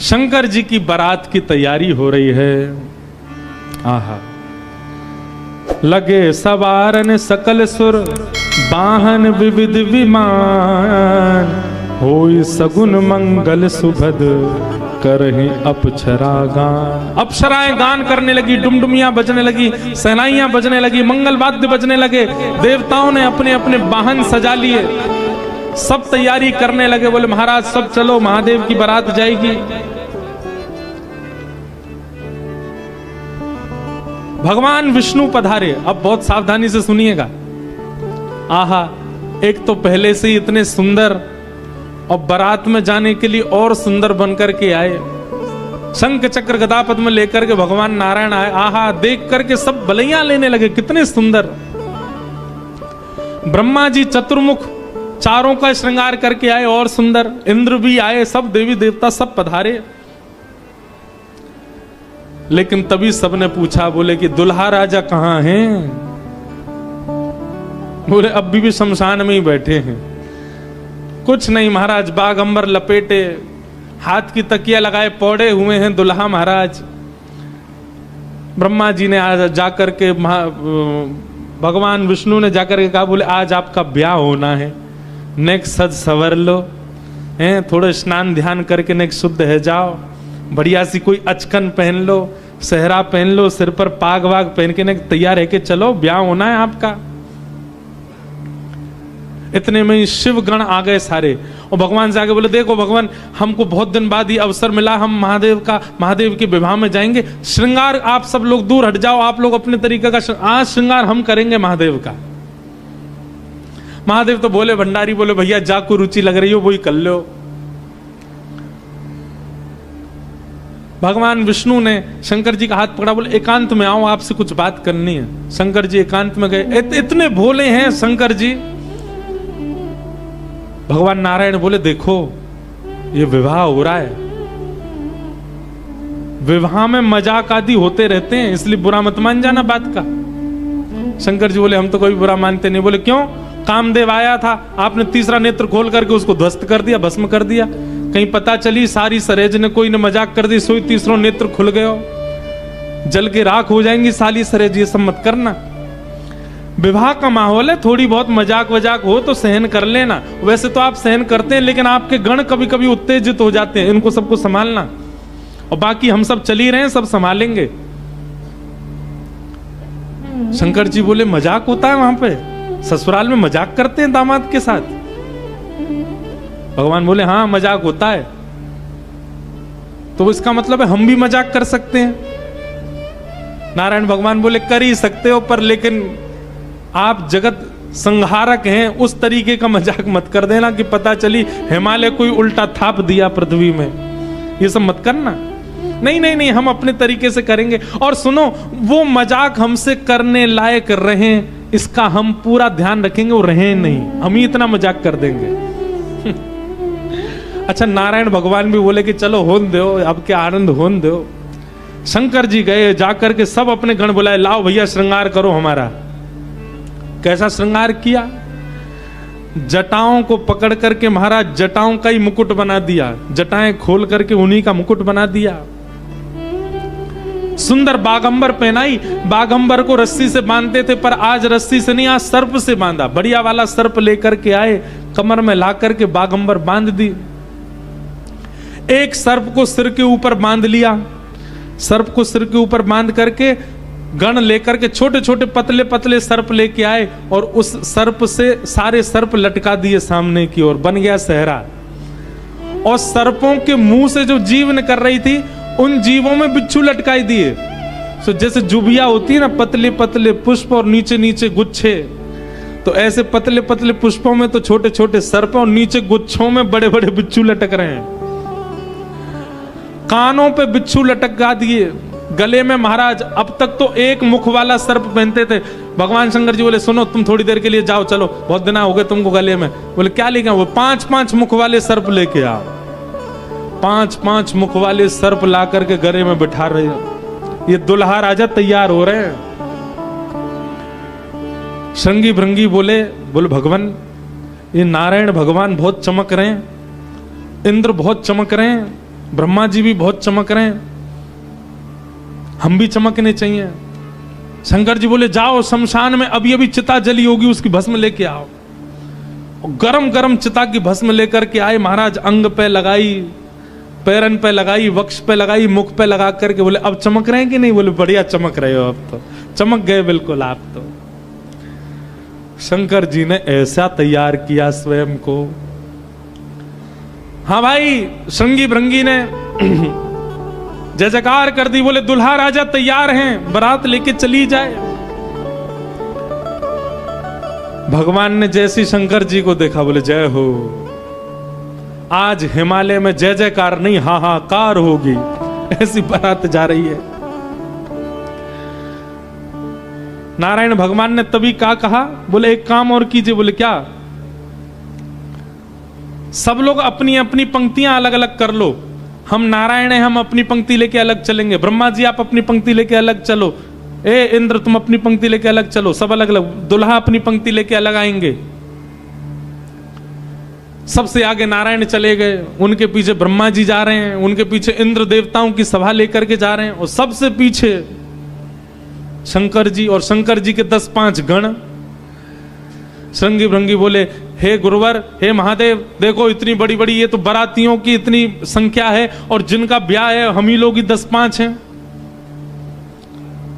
शंकर जी की बारात की तैयारी हो रही है। आहा, लगे सवारन सकल सुर, वाहन विविध विमान, होई सगुन मंगल सुभद, करहि अप्सरा गान। अप्सराएं गान करने लगी, डुमडुमियां बजने लगी, सहनाइयां बजने लगी, मंगल वाद्य बजने लगे। देवताओं ने अपने अपने वाहन सजा लिए, सब तैयारी करने लगे। बोले महाराज सब चलो, महादेव की बारात जाएगी। भगवान विष्णु पधारे। अब बहुत सावधानी से सुनिएगा। आहा, एक तो पहले से ही इतने सुंदर और बारात में जाने के लिए और सुंदर बनकर के आए। शंख चक्र गदा पद्म लेकर के भगवान नारायण आए। आहा, देख करके सब बलैया लेने लगे, कितने सुंदर। ब्रह्मा जी चतुर्मुख चारों का श्रृंगार करके आए और सुंदर। इंद्र भी आए, सब देवी देवता सब पधारे। लेकिन तभी सबने पूछा, बोले कि दुल्हा राजा कहां हैं? बोले अभी भी शमशान में ही बैठे हैं। कुछ नहीं महाराज, बागंबर लपेटे, हाथ की तकिया लगाए पौड़े हुए हैं दुल्हा महाराज। ब्रह्मा जी ने आज जाकर के भगवान विष्णु ने जाकर के कहा, बोले आज आपका ब्याह होना है, नेक सज सवर लो, हैं थोड़े स्नान ध्यान करके नेक शुद्ध है जाओ, बढ़िया सी कोई अचकन पहन लो, सेहरा पहन लो, सिर पर पाग वाग पहन के नेक तैयार है कि चलो ब्याह होना है आपका। इतने में ही शिव गण आ गए सारे, और भगवान से आगे बोले देखो भगवान, हमको बहुत दिन बाद ये अवसर मिला, हम महादेव के विवाह में जाएंगे। श्रृंगार आप सब लोग दूर हट जाओ, आप लोग अपने तरीके का आज श्रृंगार हम करेंगे महादेव का। महादेव तो बोले, भंडारी बोले भैया जा को रुचि लग रही हो वही कर लो। भगवान विष्णु ने शंकर जी का हाथ पकड़ा, बोले एकांत में आओ, आपसे कुछ बात करनी है। शंकर जी एकांत में गए। इतने भोले हैं शंकर जी। भगवान नारायण बोले देखो ये विवाह हो रहा है, विवाह में मजाक आदि होते रहते हैं, इसलिए बुरा मत मान जाना बात का। शंकर जी बोले हम तो कोई बुरा मानते नहीं। बोले क्यों? कामदेव आया था, आपने तीसरा नेत्र खोल करके उसको ध्वस्त कर दिया, भस्म कर दिया। कहीं पता चली सारी सरेज ने कोई ने मजाक कर दी, सोई तीसरा नेत्र खुल गयो, जल के राख हो जाएंगी साली सरेज। ये सब मत करना। विवाह का माहौल है, थोड़ी बहुत मजाक वजाक हो तो सहन कर लेना। वैसे तो आप सहन करते हैं, लेकिन आपके गण कभी कभी उत्तेजित हो जाते हैं, इनको सबको संभालना। और बाकी हम सब चल ही रहे हैं, सब संभालेंगे। शंकर जी बोले मजाक होता है वहां पे? ससुराल में मजाक करते हैं दामाद के साथ? भगवान बोले हाँ मजाक होता है। तो इसका मतलब है हम भी मजाक कर सकते हैं? नारायण भगवान बोले कर ही सकते हो, पर लेकिन आप जगत संहारक हैं, उस तरीके का मजाक मत कर देना कि पता चली हिमालय कोई उल्टा थाप दिया पृथ्वी में। ये सब मत करना। नहीं नहीं नहीं, हम अपने तरीके से करेंगे। और सुनो, वो मजाक हमसे करने लायक रहे, इसका हम पूरा ध्यान रखेंगे, वो रहे नहीं, हम ही इतना मजाक कर देंगे। अच्छा, नारायण भगवान भी बोले कि चलो होन दो, अब क्या आनंद होन दो। शंकर जी गए, जाकर के सब अपने गण बुलाए, लाओ भैया श्रृंगार करो हमारा। कैसा श्रृंगार किया? जटाओं को पकड़ करके महाराज जटाओं का ही मुकुट बना दिया, जटाएं खोल करके उन्हीं का मुकुट बना दिया। सुंदर बागंबर पहनाई। बागंबर को रस्सी से बांधते थे, पर आज रस्सी से नहीं, आज सर्प से बांधा। बढ़िया वाला सर्प लेकर के आए, कमर में ला करके बागंबर बांध दी। एक सर्प को सिर के ऊपर बांध लिया। सर्प को सिर के ऊपर बांध करके गण लेकर के छोटे छोटे पतले पतले सर्प लेके आए, और उस सर्प से सारे सर्प लटका दिए सामने की ओर, बन गया सहरा। और सर्पों के मुंह से जो जीव निकल रही थी, उन जीवों में बिच्छू लटकाई दिए। तो जैसे जुबिया होती है ना, पतले पतले पुष्प और नीचे नीचे गुच्छे, तो ऐसे पतले पतले पुष्पों में तो छोटे छोटे सर्प, और नीचे गुच्छों में बड़े बड़े बिच्छू लटक रहे हैं। कानों पे बिच्छू लटका दिए, गले में महाराज अब तक तो एक मुख वाला सर्प पहनते थे। भगवान शंकर जी बोले सुनो तुम थोड़ी देर के लिए जाओ, चलो बहुत दिन हो गए तुमको गले में। बोले क्या लेके आओ? वो 5-5 मुख वाले सर्प लेके आओ। 5-5 मुख वाले सर्प ला करके गले में बिठा रहे हो। ये दुल्हा राजा तैयार हो रहे हैं। श्रृंगी भृंगी बोले भगवान ये नारायण भगवान बहुत चमक रहे हैं, इंद्र बहुत चमक रहे हैं, ब्रह्मा जी भी बहुत चमक रहे हैं, हम भी चमकने चाहिए। शंकर जी बोले जाओ शमशान में अभी अभी चिता जली होगी, उसकी भस्म लेके आओ। गरम गरम चिता की भस्म लेकर के आए महाराज, अंग पे लगाई, पैरन पे लगाई, वक्ष पे लगाई, मुख पे लगा करके बोले अब चमक रहे हैं कि नहीं? बोले बढ़िया चमक रहे हो, अब तो चमक गए बिल्कुल आप तो। शंकर जी ने ऐसा तैयार किया स्वयं को। हाँ भाई, श्रृंगी भृंगी ने जय जयकार कर दी, बोले दुल्हा राजा तैयार हैं, बारात लेके चली जाए। भगवान ने जैसी शंकर जी को देखा बोले जय हो, आज हिमालय में जय जयकार नहीं हाहाकार होगी, ऐसी बारात जा रही है। नारायण भगवान ने तभी क्या कहा, बोले एक काम और कीजिए। बोले क्या? सब लोग अपनी अपनी पंक्तियां अलग अलग कर लो, हम नारायण हैं, हम अपनी पंक्ति लेके अलग चलेंगे। ब्रह्मा जी आप अपनी पंक्ति लेके अलग चलो, ए इंद्र तुम अपनी पंक्ति लेके अलग चलो, सब अलग अलग। दुल्हा अपनी पंक्ति लेके अलग आएंगे। सबसे आगे नारायण चले गए, उनके पीछे ब्रह्मा जी जा रहे हैं, उनके पीछे इंद्र देवताओं की सभा लेकर के जा रहे हैं, और सबसे पीछे शंकर जी, और शंकर जी के 10-5 गण। श्रृंगी भृंगी बोले हे गुरुवर, हे महादेव, देखो इतनी बड़ी बड़ी ये तो बारातियों की इतनी संख्या है, और जिनका ब्याह है हम ही लोग ही 10-5 हैं।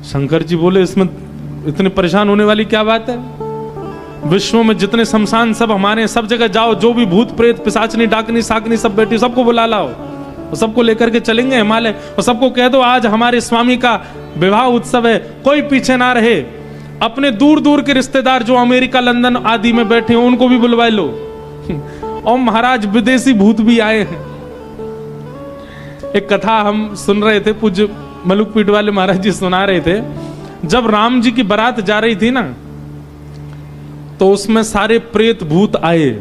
शंकर जी बोले इसमें इतने परेशान होने वाली क्या बात है? विश्व में जितने शमशान सब हमारे, सब जगह जाओ, जो भी भूत प्रेत पिशाचनी डाकनी साकनी सब बैठी, सबको बुला लाओ, और सबको लेकर के चलेंगे हिमालय, और सबको कह दो आज हमारे स्वामी का विवाह उत्सव है, कोई पीछे ना रहे। अपने दूर दूर के रिश्तेदार जो अमेरिका लंदन आदि में बैठे हैं उनको भी बुलवा लो। और महाराज विदेशी भूत भी आए हैं। एक कथा हम सुन रहे थे, पूज्य मलुक पीठ वाले महाराज जी सुना रहे थे। जब राम जी की बारात जा रही थी ना, तो उसमें सारे प्रेत भूत आए,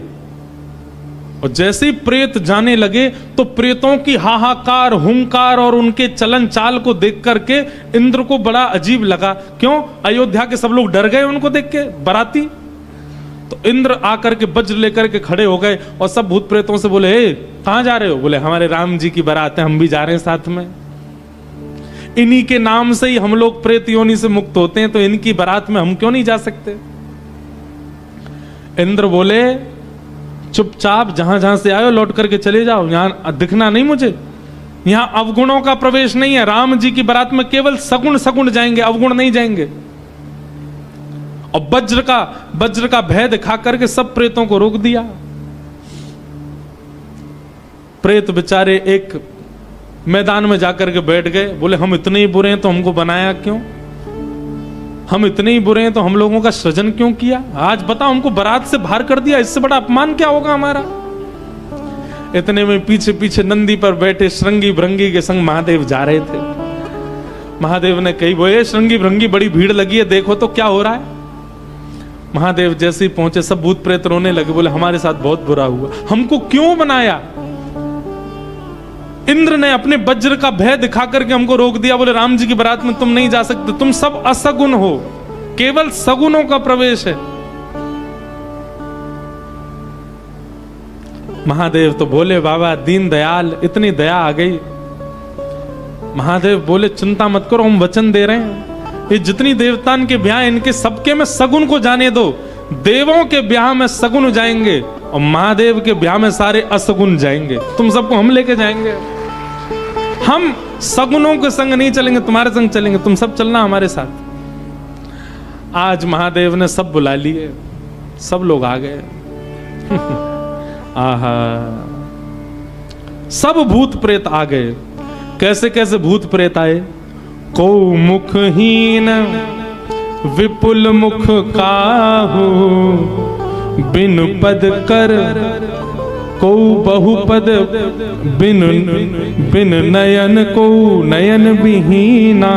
और जैसे ही प्रेत जाने लगे तो प्रेतों की हाहाकार, हुंकार और उनके चलन चाल को देख करके इंद्र को बड़ा अजीब लगा। क्यों? अयोध्या के सब लोग डर गए उनको देख के, बाराती। तो इंद्र आकर के वज्र लेकर के खड़े हो गए, और सब भूत प्रेतों से बोले हे कहां जा रहे हो? बोले हमारे राम जी की बारात है, हम भी जा रहे हैं साथ में। इन्हीं के नाम से ही हम लोग प्रेत योनि से मुक्त होते हैं, तो इनकी बारात में हम क्यों नहीं जा सकते? इंद्र बोले चुपचाप जहां जहां से आए लौट करके चले जाओ, यहां दिखना नहीं मुझे। यहां अवगुणों का प्रवेश नहीं है। राम जी की बारात में केवल सगुण सगुण जाएंगे, अवगुण नहीं जाएंगे। और वज्र का भय दिखा करके सब प्रेतों को रोक दिया। प्रेत बेचारे एक मैदान में जाकर के बैठ गए, बोले हम इतने ही बुरे हैं तो हमको बनाया क्यों? हम इतने ही बुरे हैं तो हम लोगों का सृजन क्यों किया? आज बताओ, हमको बारात से बाहर कर दिया, इससे बड़ा अपमान क्या होगा हमारा? इतने में पीछे पीछे नंदी पर बैठे श्रृंगी भृंगी के संग महादेव जा रहे थे। महादेव ने कही बोले श्रृंगी भृंगी बड़ी भीड़ लगी है, देखो तो क्या हो रहा है। महादेव जैसे ही पहुंचे सब भूत प्रेत रोने लगे, बोले हमारे साथ बहुत बुरा हुआ, हमको क्यों बनाया? इंद्र ने अपने वज्र का भय दिखा करके हमको रोक दिया। बोले राम जी की बारात में तुम नहीं जा सकते, तुम सब असगुण हो, केवल सगुणों का प्रवेश है। महादेव तो बोले बाबा दीन दयाल, इतनी दया आ गई। महादेव बोले चिंता मत करो, हम वचन दे रहे हैं, ये जितनी देवतान के ब्याह इनके सबके में सगुण को जाने दो। देवों के ब्याह में सगुण जाएंगे और महादेव के ब्याह में सारे असगुण जाएंगे। तुम सबको हम लेके जाएंगे, हम सगुणों के संग नहीं चलेंगे, तुम्हारे संग चलेंगे, तुम सब चलना हमारे साथ। आज महादेव ने सब बुला लिए, सब लोग आ गए। आहा, सब भूत प्रेत आ गए। कैसे कैसे भूत प्रेत आए? को मुखहीन विपुल मुख काहू, बिन पद कर को बहुपद, बिन नयन को नयन विहीना,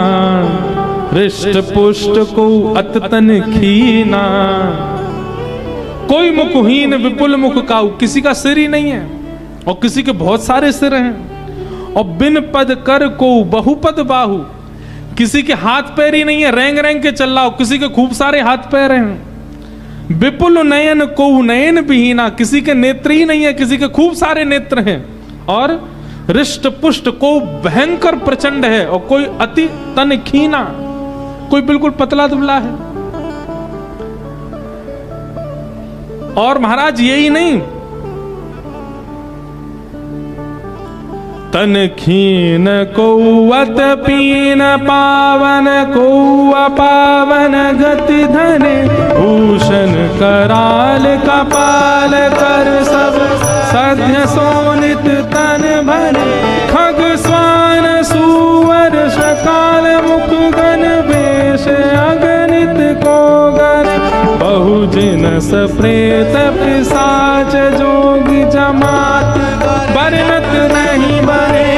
हृष्ट पुष्ट को अततन खीना। कोई मुखहीन विपुल मुख काहू, किसी का सिर ही नहीं है और किसी के बहुत सारे सिर हैं। और बिन पद कर को बहुपद बाहु, किसी के हाथ पैर ही नहीं है, रेंग रेंग के चल रहा हो, किसी के खूब सारे हाथ पैर हैं। विपुल नयन को नयन विहीना, किसी के नेत्र ही नहीं है, किसी के खूब सारे नेत्र हैं। और रिष्ट पुष्ट, को भयंकर प्रचंड है और कोई अति तन खीना, कोई बिल्कुल पतला दुबला है। और महाराज यही नहीं, तन खीन को अत पीन पावन को अपावन गति धने, भूषण कराल कपाल कर सब सध्य सोनित तन भरे, खग स्वान सुवर शकाल मुख गण वेश अगणित को गर, बहुजिनस प्रेत पिशाच जोगी जमात वर्णत नहीं बने,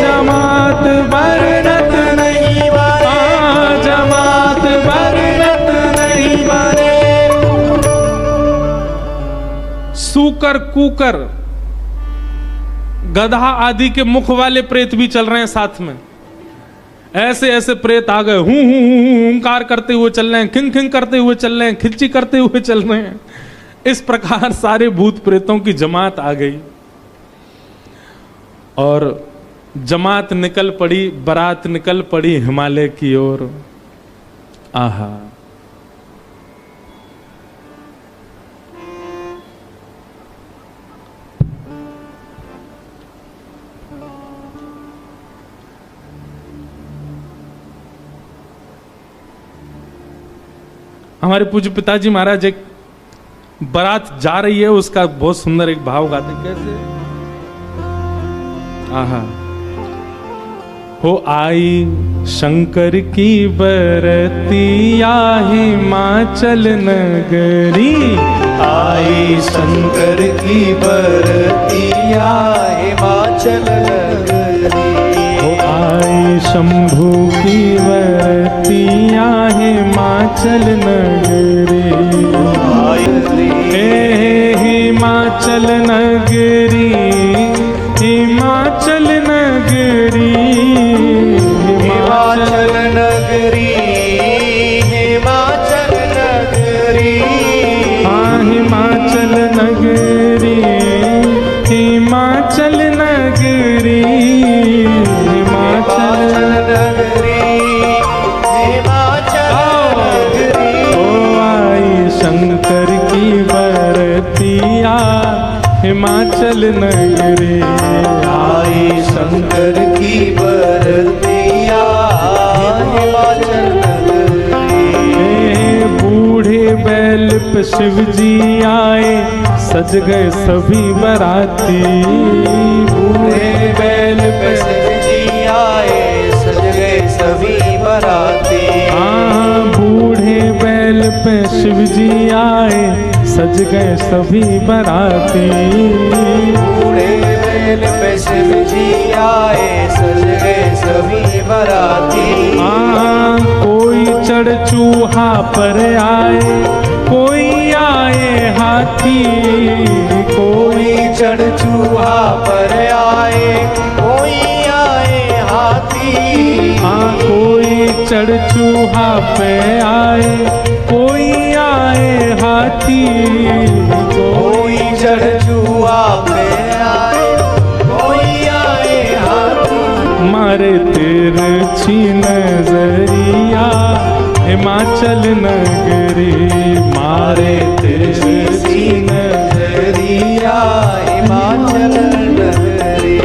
जमात वर्णत नहीं बने, जमात वर्णत नहीं बने। सूकर कुकर गधा आदि के मुख वाले प्रेत भी चल रहे हैं साथ में। ऐसे ऐसे प्रेत आ गए, हूं हुंकार करते हुए चल रहे हैं, खिंग खिंग करते हुए चल रहे हैं, खिच्ची करते हुए चल रहे हैं। इस प्रकार सारे भूत प्रेतों की जमात आ गई और जमात निकल पड़ी, बारात निकल पड़ी हिमालय की ओर। आहा, हमारे पूज्य पिताजी महाराज एक बारात जा रही है, उसका बहुत सुंदर एक भाव गाते हैं। कैसे? आहा, हो आई शंकर की बरतिया हिमाचल नगरी, आई शंकर की बरतिया हिमाचल नगरी, हो आई शंभू की बरतिया हिमाचल नगरी, हिमाचल नगरी, हिमाचल नगरी, हिमाचल नगरी, हिमाचल नगरी, हाँ हिमाचल नगरी, हिमाचल नगरी, हिमाचल नगरी, हिमाचल नगरी। ओ आई शंकर की बरतिया हिमाचल नगरी, आई शंकर की बरतिया हिमाचल नगरी, बूढ़े बैल पे शिव जी आए, सज गए सभी बराती, बूढ़े बैल पे शिव जी आए, सज गए सभी बराती, हाँ बूढ़े बैल पे शिव जी आए, सज गए सभी बराती, बूढ़े बैल पे शिव जी आए, सज गए सभी बराती, हाँ कोई चढ़ चूहा पर आए, कोई आए हाथी, कोई चढ़ चूहा पर आए, कोई आए हाथी, हाँ कोई चढ़ चूहा पे आए, कोई आए हाथी, कोई चढ़ चूहा पे आए, कोई आए हाथी, मारे तिरछी नजरिया हिमाचल नगरी, मारे तिरछी नजरिया हिमाचल नगरी,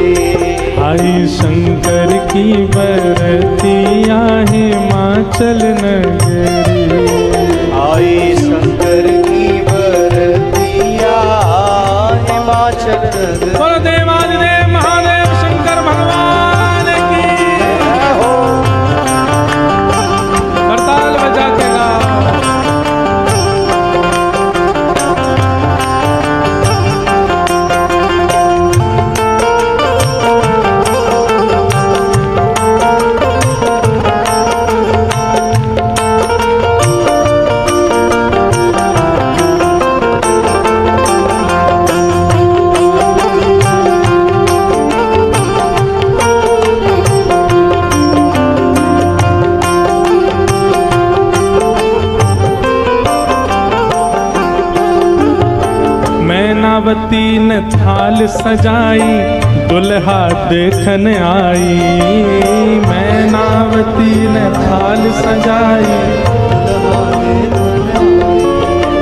आई शंकर की बरतिया हिमाचल नगरी, आई शंकर की बरतिया हिमाचल नगरी। बोलो देवादिदेव महादेव शंकर भगवान की, करताल बजा के गाओ। मैनावती ने थाल सजाई, दुल्हा देखन आई, मैनावती ने थाल सजाई।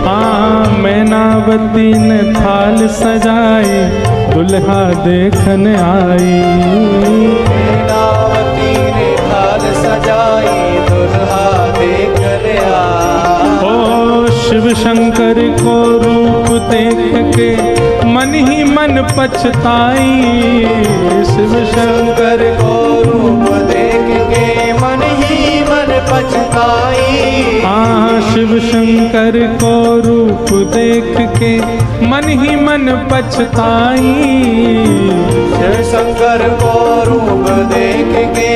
हाँ मैनावती ने थाल सजाई, दुल्हा देखन आई। मैनावती ने थाल सजाई, दुल्हा देखन आई। ओ शिव शंकर को रूप देख के मन ही मन पछताई। शिव शंकर को रूप देख के मन ही मन पछताई। हाँ शिव शंकर को रूप देख के मन ही मन पछताई। शिव शंकर को रूप देख के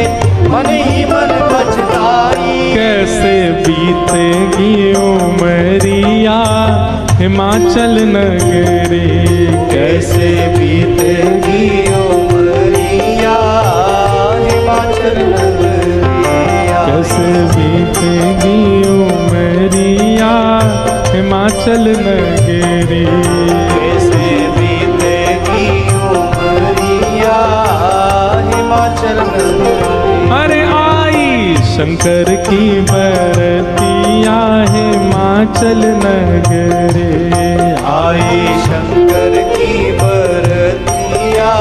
मन ही मन पछताई। कैसे बीतेगी उमरिया हिमाचल नगरी, कैसे बीतेगी उमरिया हिमाचल नगरिया। कैसे बीतेगी उमरिया हिमाचल नगरी। कैसे बीतेगी उमरिया हिमाचल नगरी। अरे आई शंकर की बरतिया हिमाचल नगरी। आई शंकर की बरतिया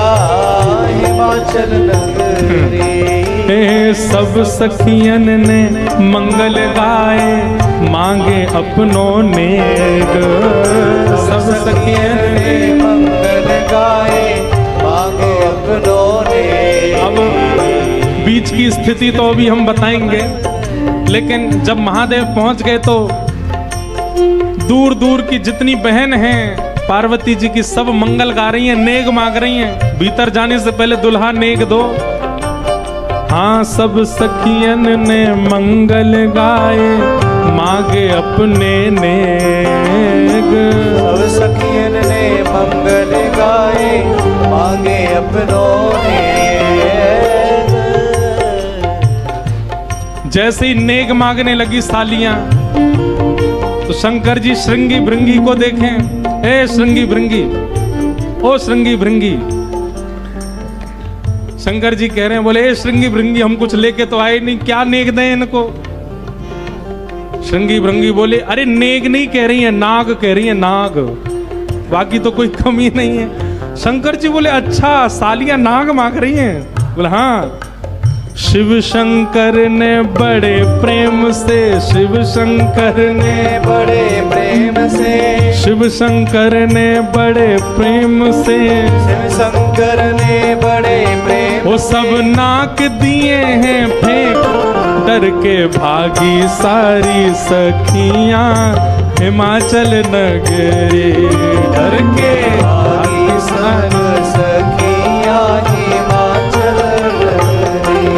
हिमाचल नगरी। सब सखियन ने मंगल गाए, मांगे अपनों नेग। सब सखियन ने मंगल गाए, मांगे अपनों नेग। अब बीच की स्थिति तो अभी हम बताएंगे, लेकिन जब महादेव पहुंच गए तो दूर दूर की जितनी बहन हैं पार्वती जी की सब मंगल गा रही हैं, नेग मांग रही हैं। भीतर जाने से पहले दुल्हा नेग दो। हाँ सब सखियन ने मंगल गाए, मांगे अपने नेग। सब सखियन ने मंगल गाए, मांगे अपनों नेग। जैसे ही नेग मांगने लगी सालियां, तो शंकर जी श्रृंगी भृंगी को देखें। ए श्रृंगी भृंगी, ओ श्रृंगी भृंगी। शंकर जी कह रहे हैं, बोले ए श्रृंगी भृंगी, हम कुछ लेके तो आए नहीं, क्या नेग दें इनको। श्रृंगी भृंगी बोले, अरे नेग नहीं कह रही है, नाग कह रही है, नाग, बाकी तो कोई कमी नहीं है। शंकर जी बोले, अच्छा सालियां नाग मांग रही हैं। बोले हाँ। शिव शंकर ने बड़े प्रेम से, शिव शंकर ने बड़े प्रेम से, शिव शंकर ने बड़े प्रेम से, शिव शंकर ने बड़े प्रेम वो सब नाक दिए हैं फेंक, डर के भागी सारी सखियां हिमाचल नगरी। डर के भागी सारी सखियां हिमाचल नगरी।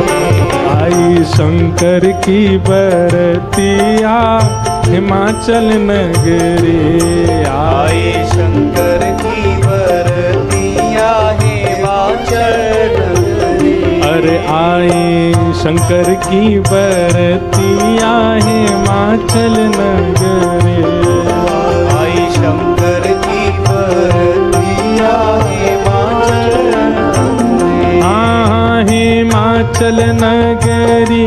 आई शंकर की बरतिया हिमाचल नगरी। आई शंकर की बरतिया हिमाचल नगरी। अरे आई शंकर की बरतिया हिमाचल नगरी। आई शंकर की बरतिया हिमाचल नगरी। हाँ हिमाचल नगरी,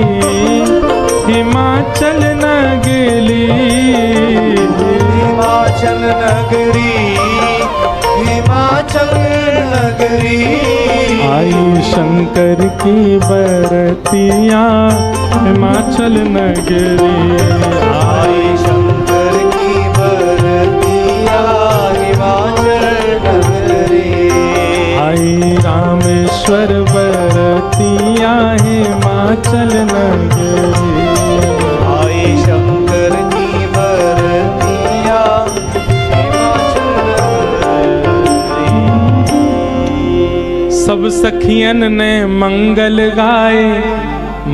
हिमाचल नगरी, हिमाचल नगरी, हिमाचल नगरी। आई शंकर की बरतिया हिमाचल नगरी। आई शंकर की बरतिया हिमाचल नगरी। आई रामेश्वर बरतिया हिमाचल नगरी। आई शंकर की बरतिया हिमाचल नगरी। सब सखियन ने मंगल गाए,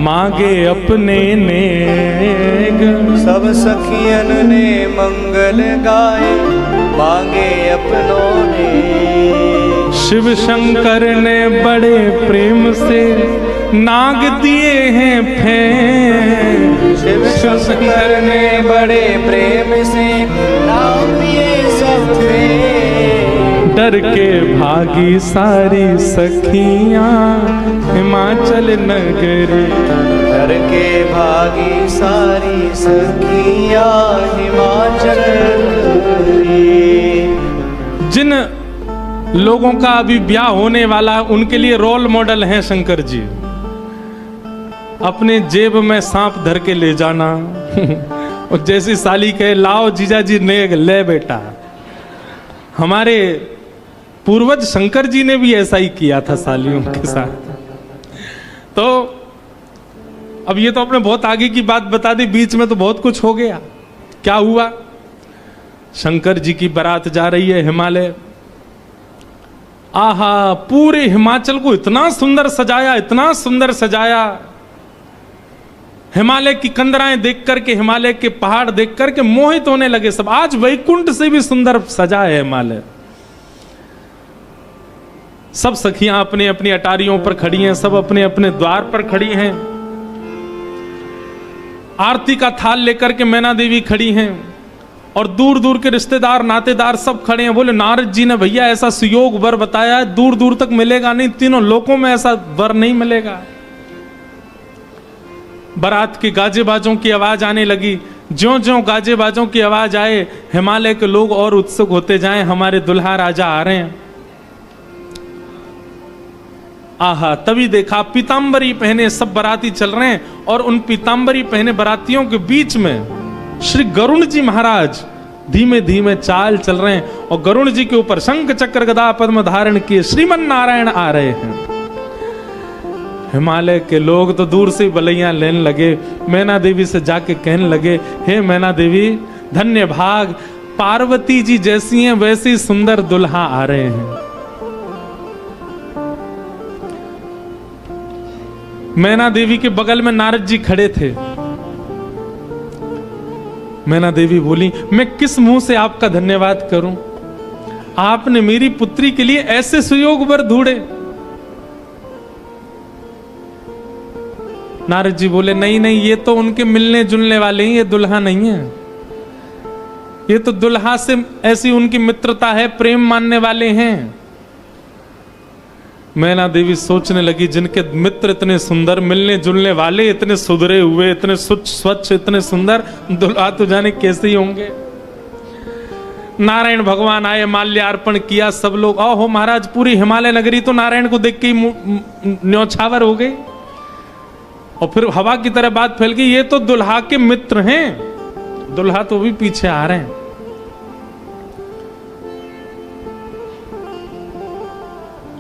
मांगे अपने नेग। सब सखियन ने मंगल गाए, मांगे अपनों ने। शिव शंकर ने बड़े प्रेम से नाग दिए हैं फेंक। शिव शंकर ने बड़े प्रेम से नाग दिए सब फेंक। डर के भागी सारी सखियां हिमाचल नगरी। डर के भागी सारी सखियां हिमाचल नगरी। जिन लोगों का अभी ब्याह होने वाला उनके लिए रोल मॉडल हैं शंकर जी। अपने जेब में सांप धर के ले जाना और जैसी साली कहे लाओ जीजा जी ने ले बेटा। हमारे पूर्वज शंकर जी ने भी ऐसा ही किया था सालियों के साथ। तो अब ये तो आपने बहुत आगे की बात बता दी, बीच में तो बहुत कुछ हो गया। क्या हुआ? शंकर जी की बारात जा रही है हिमालय। आहा, पूरे हिमाचल को इतना सुंदर सजाया, इतना सुंदर सजाया। हिमालय की कंदराएं देख करके, हिमालय के पहाड़ देख करके मोहित होने लगे सब। आज वैकुंठ से भी सुंदर सजा है हिमालय। सब सखियां अपने अपनी अटारियों पर खड़ी हैं, सब अपने अपने द्वार पर खड़ी हैं। आरती का थाल लेकर के मैना देवी खड़ी हैं और दूर दूर के रिश्तेदार नातेदार सब खड़े हैं। बोले नारद जी ने भैया ऐसा सुयोग वर बताया है, दूर दूर तक मिलेगा नहीं, तीनों लोकों में ऐसा वर नहीं मिलेगा। बारात की गाजे बाजों की आवाज आने लगी। ज्यों ज्यों गाजे बाजों की आवाज आए, हिमालय के लोग और उत्सुक होते जाएं, हमारे दुल्हा राजा आ रहे हैं। आहा, तभी देखा पीतांबरी पहने सब बाराती चल रहे हैं और उन पीतांबरी पहने बारातियों के बीच में श्री गरुण जी महाराज धीमे धीमे चाल चल रहे हैं और गरुण जी के ऊपर शंख चक्र गदा पद्म धारण किए श्रीमन नारायण आ रहे हैं। हिमालय के लोग तो दूर से बलैया लेने लगे। मैना देवी से जाके कहने लगे, हे मैना देवी धन्य भाग, पार्वती जी जैसी हैं वैसी सुंदर दुल्हा आ रहे हैं। मैना देवी के बगल में नारद जी खड़े थे। मैना देवी बोली, मैं किस मुंह से आपका धन्यवाद करूं? आपने मेरी पुत्री के लिए ऐसे सुयोग वर ढूंढे। नारद जी बोले, नहीं नहीं, ये तो उनके मिलने जुलने वाले हैं, ये दुल्हा नहीं है। ये तो दुल्हा से ऐसी उनकी मित्रता है, प्रेम मानने वाले हैं। मैना देवी सोचने लगी, जिनके मित्र इतने सुंदर, मिलने जुलने वाले इतने सुधरे हुए, इतने स्वच्छ, इतने सुंदर, दुल्हा तो जाने कैसे ही होंगे। नारायण भगवान आए, माल्यार्पण किया। सब लोग, ओहो महाराज, पूरी हिमालय नगरी तो नारायण को देख के न्यौछावर हो गई। और फिर हवा की तरह बात फैल गई, ये तो दुल्हा के मित्र हैं। दुल्हा तो भी पीछे आ रहे हैं।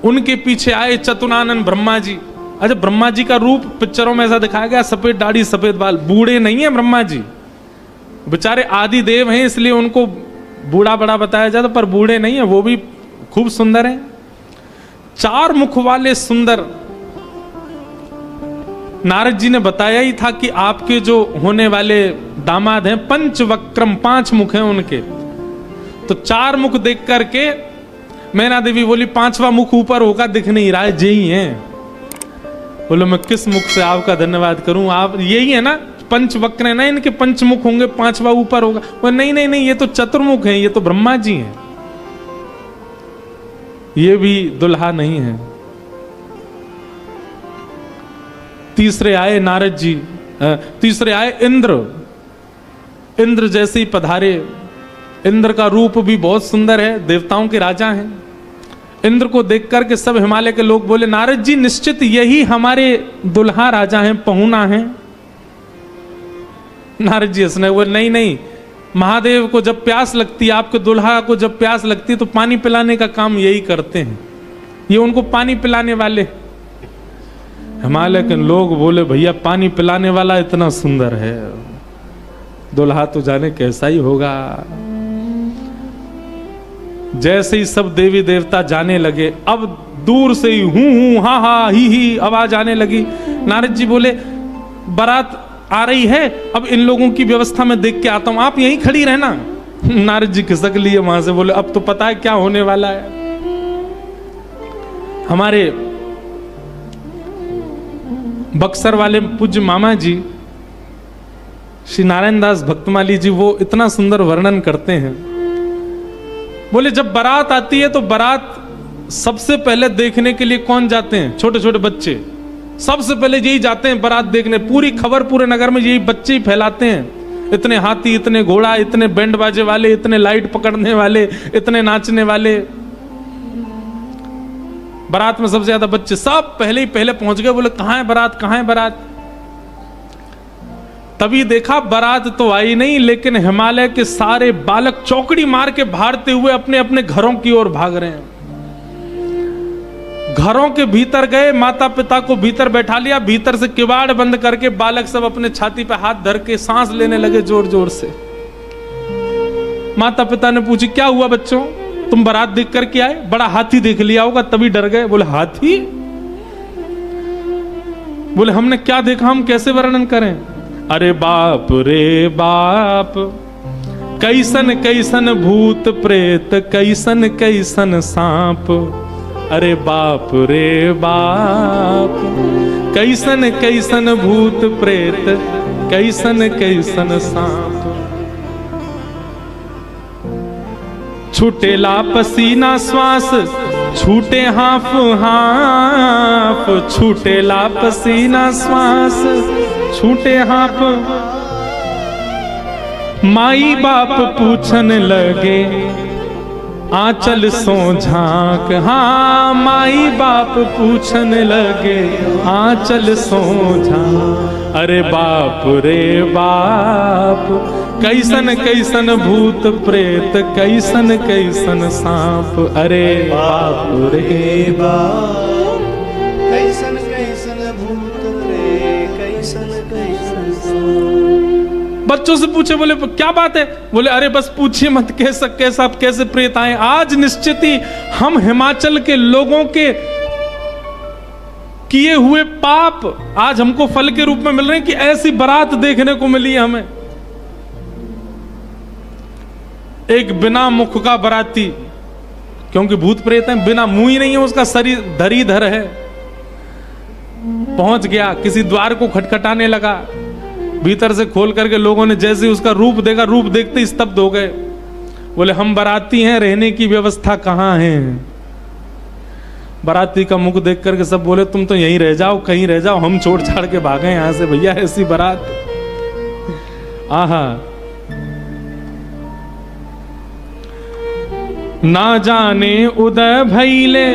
उनके पीछे आए चतुरानन ब्रह्मा जी। अच्छा, ब्रह्मा जी का रूप पिक्चरों में ऐसा दिखाया गया, सफेद दाढ़ी सफेद बाल। बूढ़े नहीं है ब्रह्मा जी, बेचारे आदि देव हैं, इसलिए उनको बूढ़ा बड़ा बताया जाता, पर बूढ़े नहीं है, वो भी खूब सुंदर हैं। चार मुख वाले सुंदर। नारद जी ने बताया ही था कि आपके जो होने वाले दामाद हैं पंचवक्रम, 5 मुख हैं उनके। तो 4 मुख देख करके मैना देवी बोली, 5वां मुख ऊपर होगा, दिख नहीं रहा है, यही है। बोलो, मैं किस मुख से आपका धन्यवाद करूं? आप यही है ना, पंचवक्र है ना, इनके पंचमुख होंगे, 5वां ऊपर होगा। वो नहीं नहीं नहीं, ये तो चतुर्मुख हैं, ये तो ब्रह्मा जी हैं, ये भी दुल्हा नहीं है। तीसरे आए नारद जी, तीसरे आए इंद्र। इंद्र जैसे ही पधारे। इंद्र का रूप भी बहुत सुंदर है, देवताओं के राजा हैं। इंद्र को देख करके सब हिमालय के लोग बोले, नारद जी निश्चित यही हमारे दुल्हा राजा हैं, पहुना हैं। नारद जी हंसने बोले, नहीं नहीं, महादेव को जब प्यास लगती है, आपके दुल्हा को जब प्यास लगती है तो पानी पिलाने का काम यही करते हैं, ये उनको पानी पिलाने वाले। हिमालय के लोग बोले, भैया पानी पिलाने वाला इतना सुंदर है, दुल्हा तो जाने कैसा ही होगा। जैसे ही सब देवी देवता जाने लगे, अब दूर से ही हूं हा हा ही आवाज आने लगी। नारद जी बोले, बारात आ रही है, अब इन लोगों की व्यवस्था में देख के आता हूं, आप यहीं खड़ी रहना। नारद जी खिसक लिए वहां से, बोले अब तो पता है क्या होने वाला है। हमारे बक्सर वाले पूज्य मामा जी श्री नारायण दास भक्तमाली जी, वो इतना सुंदर वर्णन करते हैं बोले जब बारात आती है तो बारात सबसे पहले देखने के लिए कौन जाते हैं? छोटे छोटे बच्चे सबसे पहले यही जाते हैं बारात देखने। पूरी खबर पूरे नगर में यही बच्चे ही फैलाते हैं। इतने हाथी, इतने घोड़ा, इतने बैंड बाजे वाले, इतने लाइट पकड़ने वाले, इतने नाचने वाले। बारात में सबसे ज्यादा बच्चे, सब पहले ही पहले पहुंच गए। बोले कहां है बारात, कहां है बारात? तभी देखा बारात तो आई नहीं, लेकिन हिमालय के सारे बालक चौकड़ी मार के भागते हुए अपने अपने घरों की ओर भाग रहे हैं। घरों के भीतर गए, माता पिता को भीतर बैठा लिया, भीतर से किवाड़ बंद करके बालक सब अपने छाती पे हाथ धर के सांस लेने लगे जोर जोर से। माता पिता ने पूछी क्या हुआ बच्चों, तुम बारात देख करके आए? बड़ा हाथी देख लिया होगा तभी डर गए। बोले हाथी? बोले हमने क्या देखा, हम कैसे वर्णन करें? अरे बाप रे बाप, कैसन कैसन भूत प्रेत, कैसन कैसन सांप। अरे बाप रे बाप, कैसन कैसन भूत प्रेत, कैसन कैसन सांप। छूटेला पसीना श्वास, छूटे हाफ हाफ, छूटेला पसीना श्वास, छूटे हाफ। माई बाप पूछन लगे आंचल सो झांक। हाँ माई बाप पूछन लगे आंचल सो झांक। अरे बाप रे बाप, कैसन कैसन भूत प्रेत, कैसन कैसन सांप। अरे बाप रे बाप, कैसन कैसन भूत प्रेत, कैसन कैसन सांप। बच्चों से पूछे, बोले क्या बात है? बोले अरे बस पूछिए मत, कैसे प्रेत आए। आज निश्चित ही हम हिमाचल के लोगों के किए हुए पाप आज हमको फल के रूप में मिल रहे हैं कि ऐसी बारात देखने को मिली है हमें। एक बिना मुख का बाराती, क्योंकि भूत प्रेत है, बिना मुंह ही नहीं है, उसका शरीर धरीधर है, पहुंच गया, किसी द्वार को खटखटाने लगा। भीतर से खोल करके लोगों ने जैसे उसका रूप देखा, रूप देखते ही स्तब्ध हो गए। बोले हम बाराती हैं, रहने की व्यवस्था कहां है? बाराती का मुख देख करके सब बोले तुम तो यहीं रह जाओ, कहीं रह जाओ, हम छोड़ छाड़ के भागे यहां से भैया, ऐसी बारात। आहा, ना जाने उदय भैले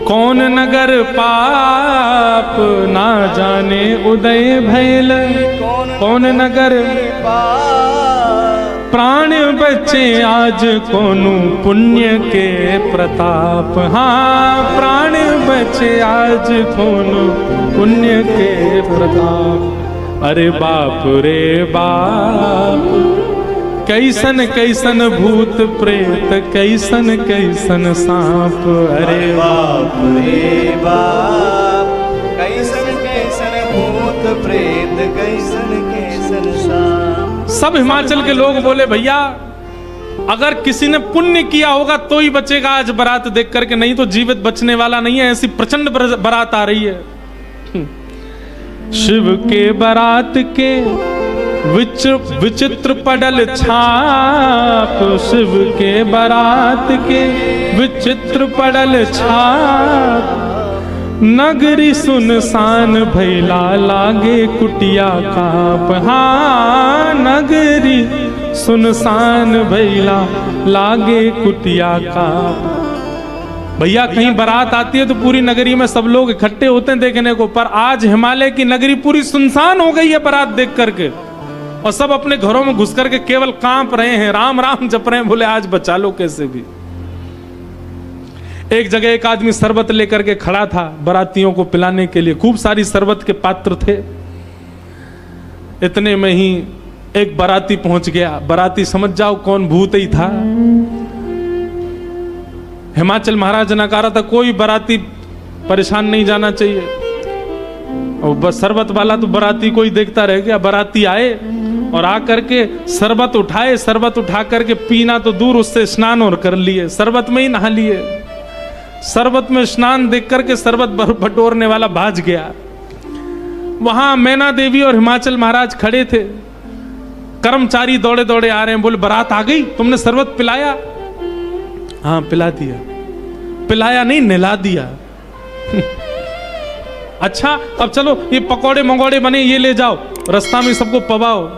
कौन नगर पाप, ना जाने उदय भैल कौन नगर पाप। प्राण बचे आज कोनु पुण्य के प्रताप। हाँ प्राण बचे आज कोनु पुण्य के प्रताप। अरे बाप रे बाप, कैसन कैसन भूत प्रेत, कैसन कैसन सांप। अरे बाप रे बाप, कैसन कैसन भूत प्रेत, कैसन कैसन सांप। सब हिमाचल के लोग बोले भैया अगर किसी ने पुण्य किया होगा तो ही बचेगा आज बारात देख करके, नहीं तो जीवित बचने वाला नहीं है। ऐसी प्रचंड बारात आ रही है। शिव के बारात के विचित्र पडल छाप, शिव के बारात के विचित्र पडल छाप। नगरी सुनसान भैला लागे कुटिया काप। हाँ नगरी सुनसान भैला लागे कुटिया काप। भैया कहीं बारात आती है तो पूरी नगरी में सब लोग इकट्ठे होते हैं देखने को, पर आज हिमालय की नगरी पूरी सुनसान हो गई है बारात देख करके, और सब अपने घरों में घुस करके केवल कांप रहे हैं, राम राम जप रहे हैं। बोले आज बचा लो कैसे भी। एक जगह एक आदमी शरबत लेकर के खड़ा था बारातियों को पिलाने के लिए, खूब सारी शरबत के पात्र थे। इतने में ही एक बाराती पहुंच गया। बाराती समझ जाओ कौन भूत ही था। हिमाचल महाराज ने कहा था कोई बाराती परेशान नहीं जाना चाहिए, और बस शरबत वाला तो बाराती को ही देखता रह गया। बाराती आए और आकर के शरबत उठाए, शरबत उठा करके पीना तो दूर, उससे स्नान और कर लिए, शरबत में ही नहा लिए। शरबत में स्नान देख करके शरबत बटोरने वाला भाज गया। वहां मैना देवी और हिमाचल महाराज खड़े थे। कर्मचारी दौड़े दौड़े आ रहे हैं, बोले बारात आ गई, तुमने शरबत पिलाया? हाँ पिला दिया, पिलाया नहीं नहला दिया। अच्छा अब चलो ये पकौड़े मंगौड़े बने ये ले जाओ, रास्ता में सबको पवाओ,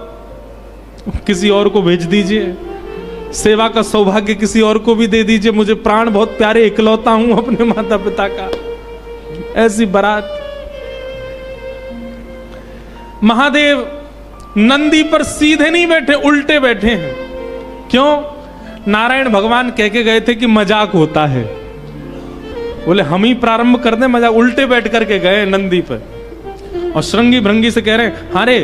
किसी और को भेज दीजिए, सेवा का सौभाग्य किसी और को भी दे दीजिए, मुझे प्राण बहुत प्यारे, इकलौता हूं अपने माता पिता का। ऐसी बारात। महादेव नंदी पर सीधे नहीं बैठे, उल्टे बैठे हैं। क्यों? नारायण भगवान कह के गए थे कि मजाक होता है, बोले हम ही प्रारंभ कर दें मजाक। उल्टे बैठ करके गए नंदी पर और श्रृंगी भृंगी से कह रहे हैं, हारे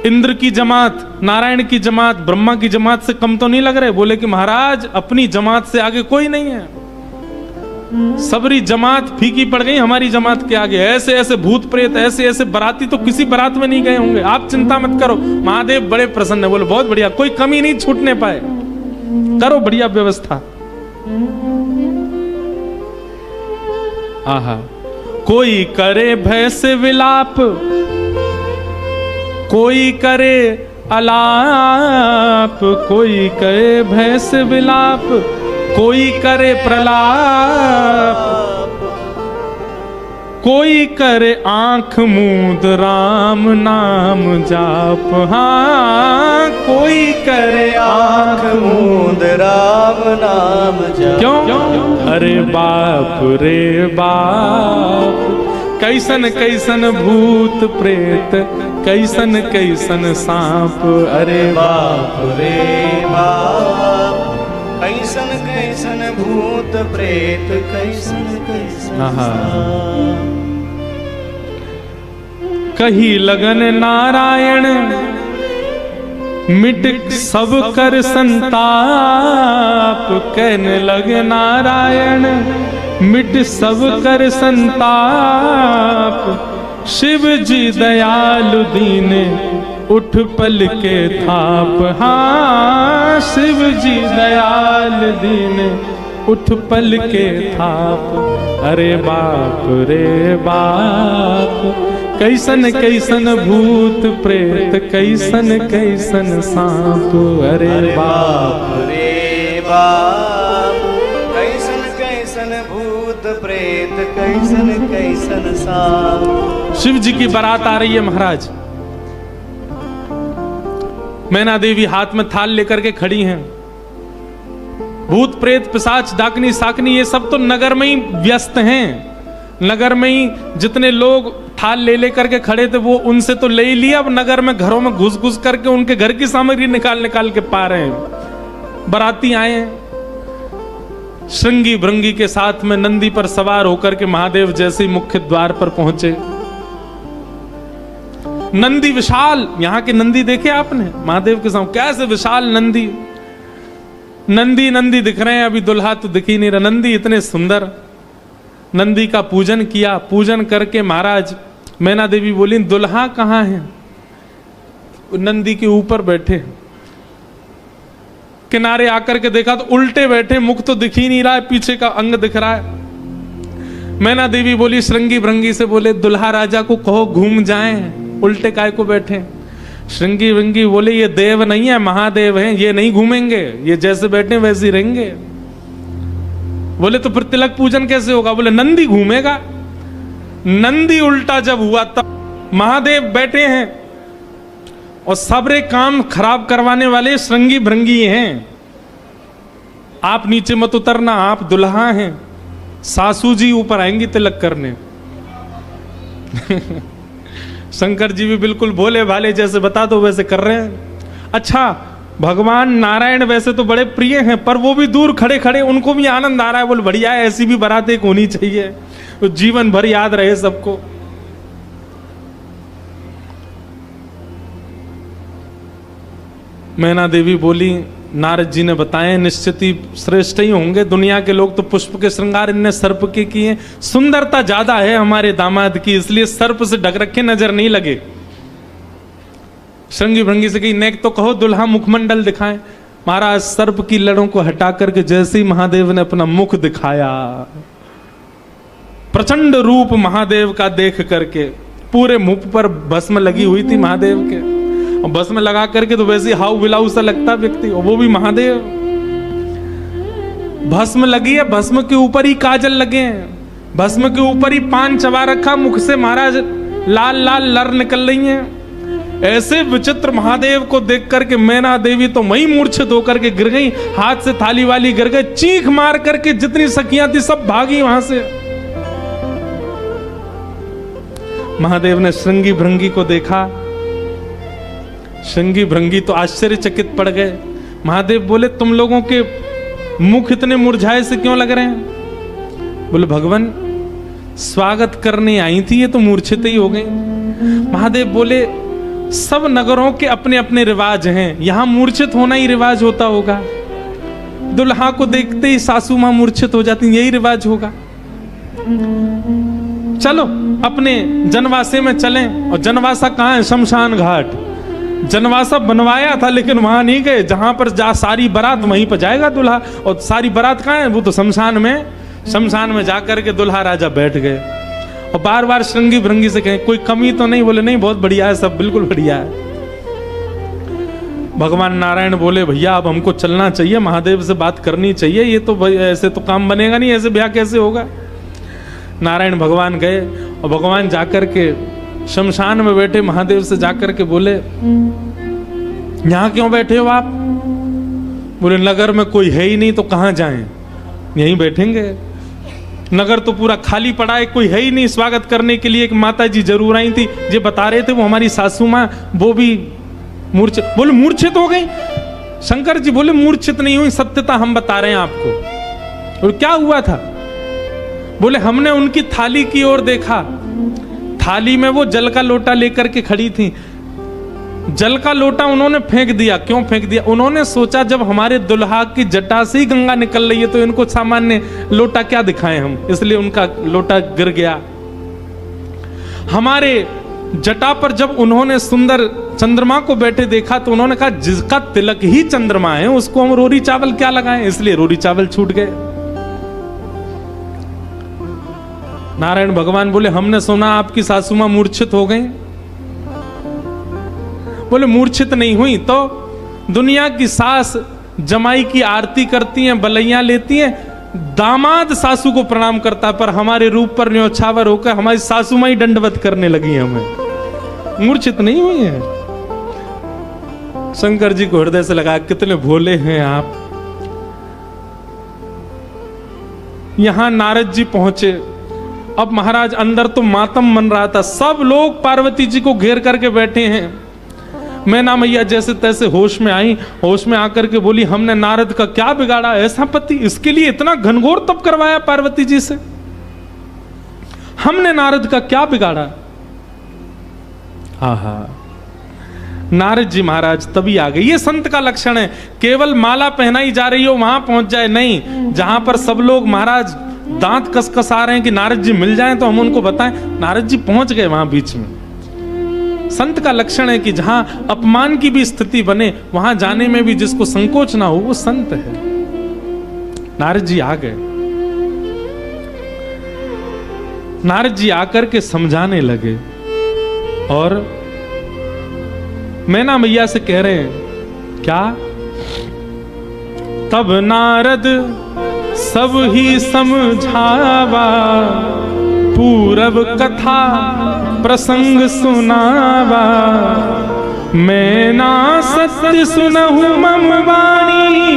इंद्र की जमात, नारायण की जमात, ब्रह्मा की जमात से कम तो नहीं लग रहे? बोले कि महाराज अपनी जमात से आगे कोई नहीं है, सबरी जमात फीकी पड़ गई हमारी जमात के आगे। ऐसे ऐसे भूत प्रेत, ऐसे ऐसे बराती तो किसी बारात में नहीं गए होंगे, आप चिंता मत करो। महादेव बड़े प्रसन्न है, बोले बहुत बढ़िया, कोई कमी नहीं छूटने पाए, करो बढ़िया व्यवस्था। आहा, कोई करे भय से विलाप, कोई करे अलाप, कोई करे भय से विलाप, कोई करे प्रलाप, कोई करे आंख मूंद राम नाम जाप। हाँ कोई करे आँख मूंद राम नाम जाप। क्यों? अरे बाप रे बाप, कैसन कैसन भूत प्रेत, कैसन कैसन सांप। अरे बाप रे बाप, कैसन कैसन भूत प्रेत, कैसन कैसन सांप। कही लगन नारायण मिट सब कर संताप, कहने लगे नारायण मिट सब कर संताप। शिव जी दयालु दीने उठ पल के थाप। हाँ शिव जी दयाल दीने उठ पल के थाप। अरे बाप रे बाप, कैसन कैसन भूत प्रेत, कैसन कैसन सांप। अरे बाप रे बाप, कैसन कैसन भूत प्रेत, कैसन कैसन सांप। शिव जी की बारात आ रही है महाराज। मैना देवी हाथ में थाल लेकर के खड़ी हैं। भूत प्रेत पिशाच डाकनी साकनी ये सब तो नगर में ही व्यस्त हैं। नगर में ही जितने लोग थाल ले लेकर के खड़े थे वो उनसे तो ले ही लिया, अब नगर में घरों में घुस घुस करके उनके घर की सामग्री निकाल निकाल के पा रहे हैं। बाराती आए हैं श्रृंगी भृंगी के साथ में, नंदी पर सवार होकर के महादेव जैसे ही मुख्य द्वार पर पहुंचे। नंदी विशाल, यहां के नंदी देखे आपने महादेव के सामने कैसे विशाल नंदी, नंदी नंदी दिख रहे हैं, अभी दुल्हा तो दिख ही नहीं रहा। नंदी इतने सुंदर, नंदी का पूजन किया। पूजन करके महाराज मैना देवी बोली दुल्हा कहाँ है? नंदी के ऊपर बैठे। किनारे आकर के देखा तो उल्टे बैठे, मुख तो दिख ही नहीं रहा है, पीछे का अंग दिख रहा है। मैना देवी बोली श्रृंगी भृंगी से, बोले दुल्हा राजा को कहो घूम जाएं, उल्टे काय को बैठे। श्रृंगी भृंगी बोले ये देव नहीं है महादेव हैं, ये नहीं घूमेंगे, ये जैसे बैठे वैसे ही रहेंगे। बोले तो फिर तिलक पूजन कैसे होगा? बोले नंदी घूमेगा। नंदी उल्टा जब हुआ तब महादेव बैठे हैं और सबरे काम खराब करवाने वाले श्रृंगी भृंगी हैं। आप नीचे मत उतरना, आप दुल्हा हैं, सासू जी ऊपर आएंगी तिलक करने। शंकर जी भी बिल्कुल भोले भाले, जैसे बता दो वैसे कर रहे हैं। अच्छा भगवान नारायण वैसे तो बड़े प्रिय हैं, पर वो भी दूर खड़े खड़े उनको भी आनंद आ रहा है। बोले बढ़िया है, ऐसी भी बारात एक होनी चाहिए, तो जीवन भर याद रहे सबको। मैना देवी बोली नारद जी ने बताए निश्चित ही श्रेष्ठ ही होंगे, दुनिया के लोग तो पुष्प के श्रृंगार इनने सर्प के किए, सुंदरता ज्यादा है हमारे दामाद की, इसलिए सर्प से ढक रखे नजर नहीं लगे। श्रृंगी भृंगी से कही नेक तो कहो दुल्हा मुखमंडल दिखाएं। महाराज सर्प की लड़ों को हटा करके जैसे ही महादेव ने अपना मुख दिखाया, प्रचंड रूप महादेव का देख करके पूरे मुख पर भस्म लगी हुई थी महादेव के, और भस्म लगा करके तो वैसे हाउ बिलाऊ सा लगता व्यक्ति, और वो भी महादेव। भस्म लगी है, भस्म के ऊपर ही काजल लगे हैं, भस्म के ऊपर ही पान चबा रखा, मुख से महाराज लाल लाल लर निकल रही हैं। ऐसे विचित्र महादेव को देख करके मैना देवी तो वही मूर्छित होकर के गिर गई, हाथ से थाली वाली गिर गई, चीख मार करके जितनी सखियां थी सब भागी वहां से। महादेव ने श्रृंगी भृंगी को देखा, श्रृंगी भृंगी तो आश्चर्यचकित पड़ गए। महादेव बोले तुम लोगों के मुख इतने मुरझाए से क्यों लग रहे हैं? बोले भगवान स्वागत करने आई थी, ये तो मूर्छित ही हो गई। महादेव बोले सब नगरों के अपने अपने रिवाज हैं, यहां मूर्छित होना ही रिवाज होता होगा। दुल्हा को देखते ही सासू मां मूर्छित हो जाती, यही रिवाज होगा। चलो अपने जनवासे में चलें। और जनवासा कहाँ है? शमशान घाट। जनवासा बनवाया था लेकिन वहां नहीं गए, जहां पर जा सारी बारात वहीं पर जाएगा दूल्हा। और सारी बारात कहाँ है? वो तो शमशान में। शमशान में जाकर के दूल्हा राजा बैठ गए और बार बार श्रृंगी भृंगी से कहें कोई कमी तो नहीं? बोले नहीं, बहुत बढ़िया है, सब बिल्कुल बढ़िया है। भगवान नारायण बोले भैया अब हमको चलना चाहिए, महादेव से बात करनी चाहिए, ये तो ऐसे तो काम बनेगा नहीं, ऐसे ब्याह कैसे होगा। नारायण भगवान गए और भगवान जाकर के शमशान में बैठे महादेव से जाकर के बोले यहां क्यों बैठे हो आप? बोले नगर में कोई है ही नहीं तो कहां जाएं, यहीं बैठेंगे। नगर तो पूरा खाली पड़ा है, कोई है ही नहीं स्वागत करने के लिए। एक माता जी जरूर आई थी, जो बता रहे थे वो हमारी सासू माँ, वो भी मूर्छित। बोले मूर्छित हो गई? शंकर जी बोले मूर्छित नहीं हुई, सत्यता हम बता रहे हैं आपको। और क्या हुआ था? बोले हमने उनकी थाली की ओर देखा, थाली में वो जल का लोटा लेकर के खड़ी थी। जल का लोटा उन्होंने फेंक दिया। क्यों फेंक दिया? उन्होंने सोचा जब हमारे दुल्हा की जटा से ही गंगा निकल रही है तो इनको सामान्य लोटा क्या दिखाएं हम, इसलिए उनका लोटा गिर गया। हमारे जटा पर जब उन्होंने सुंदर चंद्रमा को बैठे देखा तो उन्होंने कहा जिसका तिलक ही चंद्रमा है उसको हम रोरी चावल क्या लगाएं, इसलिए रोरी चावल छूट गए। नारायण भगवान बोले हमने सुना आपकी सासू मां मूर्छित हो गई। बोले मूर्छित नहीं हुई तो दुनिया की सास जमाई की आरती करती हैं, बलैया लेती हैं, दामाद सासू को प्रणाम करता है, पर हमारे रूप पर न्योछावर होकर हमारी सासू मां ही दंडवत करने लगी है, हमें मूर्छित नहीं हुई है। शंकर जी को हृदय से लगा कितने भोले हैं आप। यहां नारद जी पहुंचे। अब महाराज अंदर तो मातम मन रहा था, सब लोग पार्वती जी को घेर करके बैठे हैं। मैना मैया जैसे तैसे होश में आई, होश में आकर के बोली हमने नारद का क्या बिगाड़ा, ऐसा पति, इसके लिए इतना घनघोर तप करवाया पार्वती जी से, हमने नारद का क्या बिगाड़ा। हा नारद जी महाराज तभी आ गए। ये संत का लक्षण है, केवल माला पहनाई जा रही हो वहां पहुंच जाए नहीं, जहां पर सब लोग महाराज दांत कसकसा रहे हैं कि नारद जी मिल जाएं तो हम उनको बताएं, नारद जी पहुंच गए वहां बीच में। संत का लक्षण है कि जहां अपमान की भी स्थिति बने वहां जाने में भी जिसको संकोच ना हो वो संत है। नारद जी आ गए। नारद जी आकर के समझाने लगे और मैना मैया से कह रहे हैं क्या? तब नारद सब ही समझावा, पूरब कथा प्रसंग सुनावा, मैना सत्य सुनहु मम वाणी,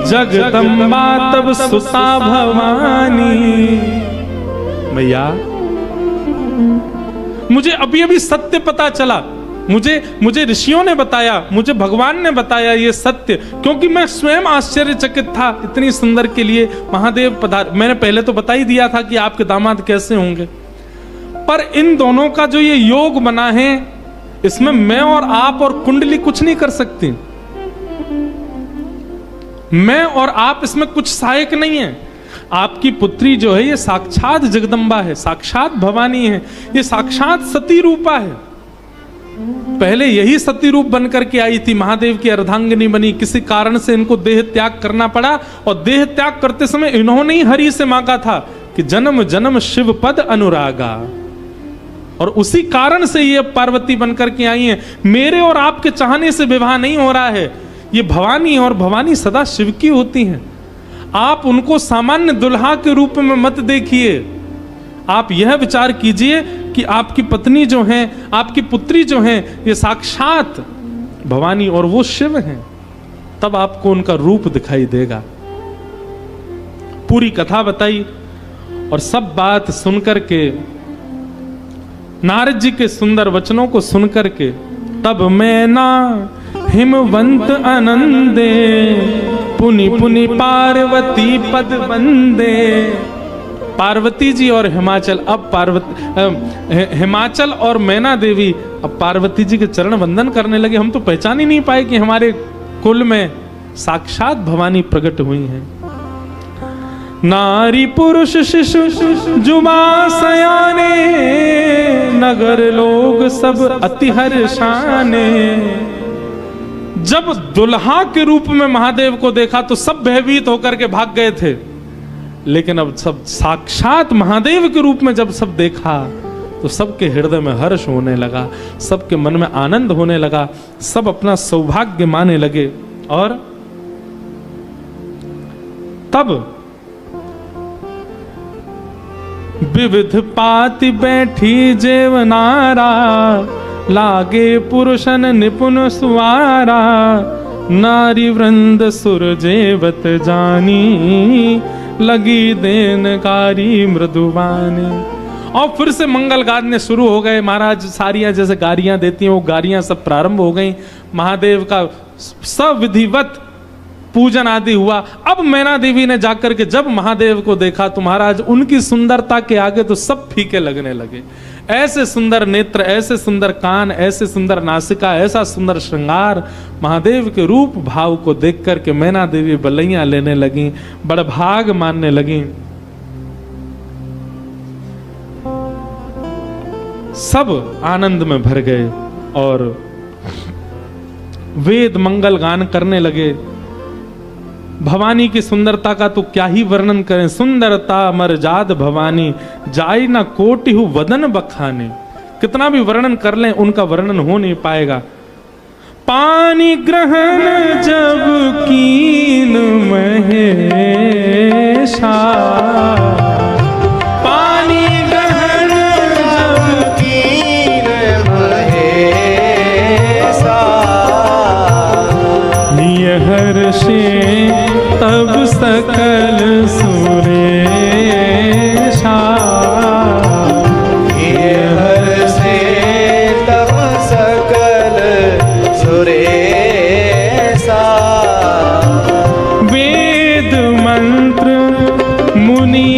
जगदम्बा तब सुता भवानी। भैया मुझे अभी अभी सत्य पता चला, मुझे ऋषियों ने बताया, मुझे भगवान ने बताया ये सत्य, क्योंकि मैं स्वयं आश्चर्यचकित था। इतनी सुंदर के लिए महादेव पधार। मैंने पहले तो बता ही दिया था कि आपके दामाद कैसे होंगे, पर इन दोनों का जो ये योग बना है इसमें मैं और आप और कुंडली कुछ नहीं कर सकती। मैं और आप इसमें कुछ सहायक नहीं है। आपकी पुत्री जो है ये साक्षात जगदम्बा है, साक्षात भवानी है, ये साक्षात सती रूपा है। पहले यही सती रूप बनकर के आई थी, महादेव की अर्धांगिनी बनी। किसी कारण से इनको देह त्याग करना पड़ा और देह त्याग करते समय इन्होंने ही हरि से मांगा था कि जन्म जन्म शिव पद अनुरागा, और उसी कारण से ये पार्वती बनकर के आई हैं। मेरे और आपके चाहने से विवाह नहीं हो रहा है, ये भवानी और भवानी सदा शिव की होती हैं। आप उनको सामान्य दुल्हा के रूप में मत देखिए। आप यह विचार कीजिए कि आपकी पत्नी जो हैं, आपकी पुत्री जो हैं, ये साक्षात भवानी और वो शिव हैं। तब आपको उनका रूप दिखाई देगा। पूरी कथा बताई और सब बात सुनकर के, नारद जी के सुंदर वचनों को सुनकर के, तब मैना हिमवंत आनंदे, पुनि पुनि पार्वती पद वंदे। पार्वती जी और हिमाचल, अब हिमाचल और मैना देवी अब पार्वती जी के चरण वंदन करने लगे। हम तो पहचान ही नहीं पाए कि हमारे कुल में साक्षात भवानी प्रकट हुई हैं। नारी पुरुष शिशु जुबा सयाने, नगर लोग सब अति हर्षाने। जब दुल्हा के रूप में महादेव को देखा तो सब भयभीत होकर के भाग गए थे, लेकिन अब सब साक्षात महादेव के रूप में जब सब देखा तो सबके हृदय में हर्ष होने लगा, सबके मन में आनंद होने लगा, सब अपना सौभाग्य माने लगे। और तब विविध पाति बैठी जेवनारा, लागे पुरुषन निपुण सुवारा। नारी वृंद सुर जेवत जानी, लगी देनकारी मृदुवानी। और फिर से मंगल गाने शुरू हो गए। महाराज सारियां जैसे गारियां देती हैं, वो गारियां सब प्रारंभ हो गई। महादेव का सविधिवत पूजन आदि हुआ। अब मैना देवी ने जाकर के जब महादेव को देखा तो महाराज उनकी सुंदरता के आगे तो सब फीके लगने लगे। ऐसे सुंदर नेत्र, ऐसे सुंदर कान, ऐसे सुंदर नासिका, ऐसा सुंदर श्रृंगार, महादेव के रूप भाव को देख करके मैना देवी बलैया लेने लगी, बड़भाग मानने लगी। सब आनंद में भर गए और वेद मंगल गान करने लगे। भवानी की सुंदरता का तो क्या ही वर्णन करें। सुंदरता मरजाद भवानी, जाई ना कोटि हु वदन बखाने। कितना भी वर्णन कर लें उनका वर्णन हो नहीं पाएगा। पानी ग्रहण जब कीन महेशा, पानी ग्रहण जब कीन महेशा। हर्षे तब सकल सुरेशा, हर्षे तब सकल सुरेशा। वेद मंत्र मुनि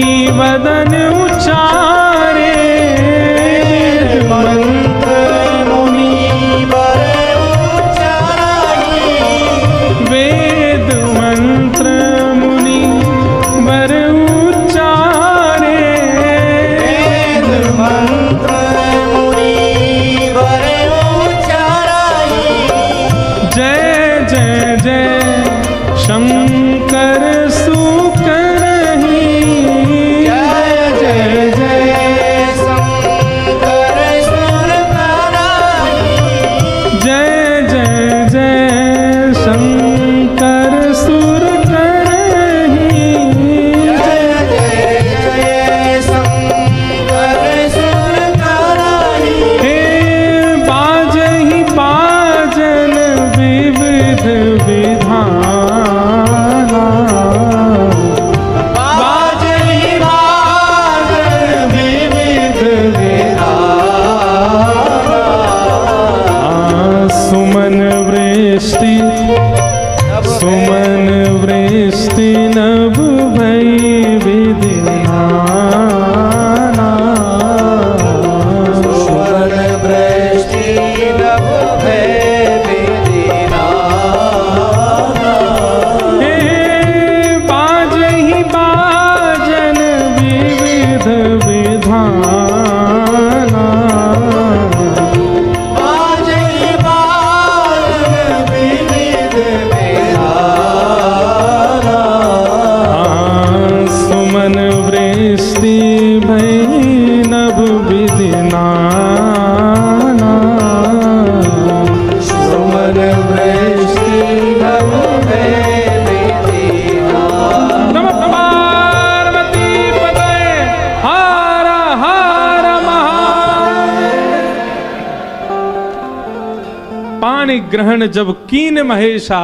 पानी ग्रहण जब कीन महेशा,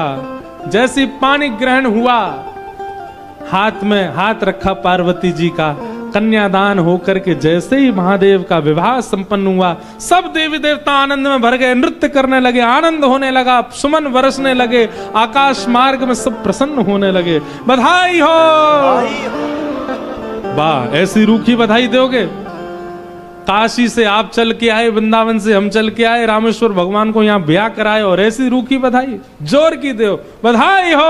जैसी पानी ग्रहण हुआ, हाथ में हाथ रखा पार्वती जी का, कन्यादान होकर के जैसे ही महादेव का विवाह संपन्न हुआ, सब देवी देवता आनंद में भर गए, नृत्य करने लगे, आनंद होने लगा, सुमन बरसने लगे, आकाश मार्ग में सब प्रसन्न होने लगे। बधाई हो। वाह, ऐसी रूखी बधाई दोगे? काशी से आप चल के आए, वृंदावन से हम चल के आए, रामेश्वर भगवान को यहाँ ब्याह कराए और ऐसी रूखी बधाई जोर की दो। बधाई हो,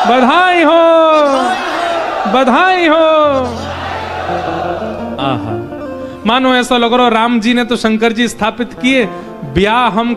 बधाई हो, बधाई हो। आहा, मानो ऐसा लग रहा राम जी ने तो शंकर जी स्थापित किए, ब्याह हम